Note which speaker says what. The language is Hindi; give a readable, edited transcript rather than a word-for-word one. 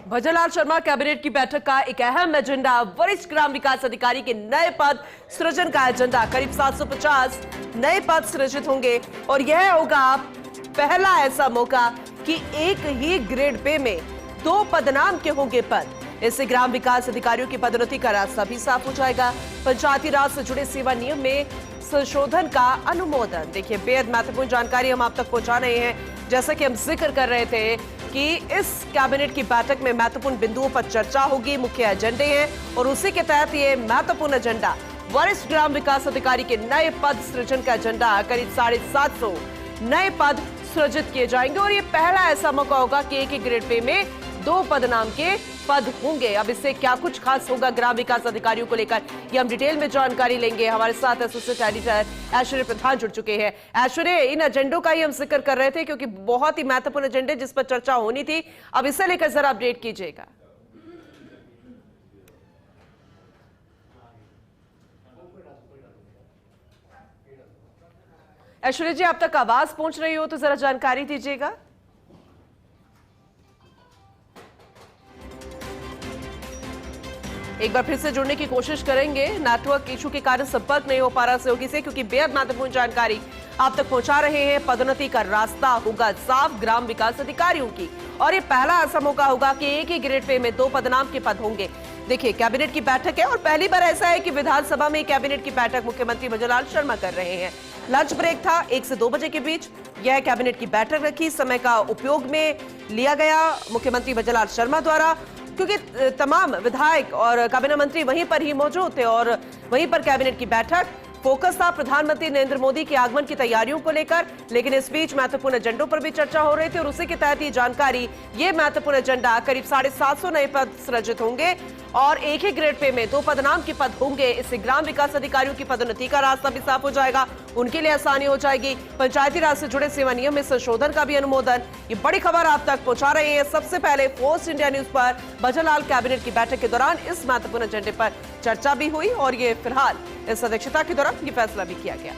Speaker 1: भजनलाल शर्मा कैबिनेट की बैठक का एक अहम एजेंडा वरिष्ठ ग्राम विकास अधिकारी के नए पद सृजन का एजेंडा। करीब 750 नए पद सृजित होंगे और यह होगा पहला ऐसा मौका कि एक ही ग्रेड पे में 2 पदनाम के होंगे पद। इससे ग्राम विकास अधिकारियों की पदोन्नति का रास्ता भी साफ हो जाएगा। पंचायती राज से जुड़े सेवा नियम में संशोधन का अनुमोदन। देखिए, बेहद महत्वपूर्ण जानकारी हम आप तक पहुंचा रहे हैं। जैसा कि हम जिक्र कर रहे थे कि इस कैबिनेट की बैठक में महत्वपूर्ण बिंदुओं पर चर्चा होगी, मुख्य एजेंडे हैं और उसी के तहत ये महत्वपूर्ण एजेंडा वरिष्ठ ग्राम विकास अधिकारी के नए पद सृजन का एजेंडा। करीब 750 नए पद सृजित किए जाएंगे और ये पहला ऐसा मौका होगा कि एक ही ग्रेड पे में 2 पदनाम के पद होंगे। अब इससे क्या कुछ खास होगा ग्राम विकास अधिकारियों को लेकर, ये हम डिटेल में जानकारी लेंगे। हमारे साथ एसोसिएट एडिटर ऐश्वर्य प्रधान जुड़ चुके हैं। ऐश्वर्य, इन एजेंडों का ही हम जिक्र कर रहे थे क्योंकि बहुत ही महत्वपूर्ण एजेंडे जिस पर चर्चा होनी थी, अब इसे लेकर जरा अपडेट कीजिएगा। ऐश्वर्य जी, आप तक आवाज पहुंच रही हो तो जरा जानकारी दीजिएगा। एक बार फिर से जुड़ने की कोशिश करेंगे। नेटवर्क इशू के कारण संपर्क नहीं हो पा रहा सहयोगी से, क्योंकि बेहद महत्वपूर्ण जानकारी आप तक पहुंचा रहे हैं। पदोन्नति का रास्ता होगा साफ ग्राम विकास अधिकारियों की और ये पहला ऐसा मौका होगा कि एक ही ग्रेड पे में 2 पदनाम के पद होंगे। देखिए, कैबिनेट की बैठक है और पहली बार ऐसा है कि विधानसभा में कैबिनेट की बैठक मुख्यमंत्री भजनलाल शर्मा कर रहे हैं। लंच ब्रेक था 1 से 2 बजे के बीच यह कैबिनेट की बैठक रखी। समय का उपयोग में लिया गया मुख्यमंत्री भजनलाल शर्मा द्वारा, क्योंकि तमाम विधायक और कैबिनेट मंत्री वहीं पर ही मौजूद थे और वहीं पर कैबिनेट की बैठक फोकस था प्रधानमंत्री नरेंद्र मोदी के आगमन की तैयारियों को लेकर। लेकिन इस बीच महत्वपूर्ण एजेंडों पर भी चर्चा हो रही थी और उसी के तहत ये जानकारी, ये महत्वपूर्ण एजेंडा करीब 750 नए पद सृजित होंगे और एक ही ग्रेड पे में 2 पदनाम के पद होंगे। इससे ग्राम विकास अधिकारियों की पदोन्नति का रास्ता भी साफ हो जाएगा, उनके लिए आसानी हो जाएगी। पंचायती राज से जुड़े सेवा नियम में संशोधन का भी अनुमोदन। ये बड़ी खबर आप तक पहुंचा रहे हैं सबसे पहले फोर्स इंडिया न्यूज पर। भजनलाल कैबिनेट की बैठक के दौरान इस महत्वपूर्ण एजेंडे पर चर्चा भी हुई और ये फिलहाल इस अध्यक्षता के दौरान ये फैसला भी किया गया।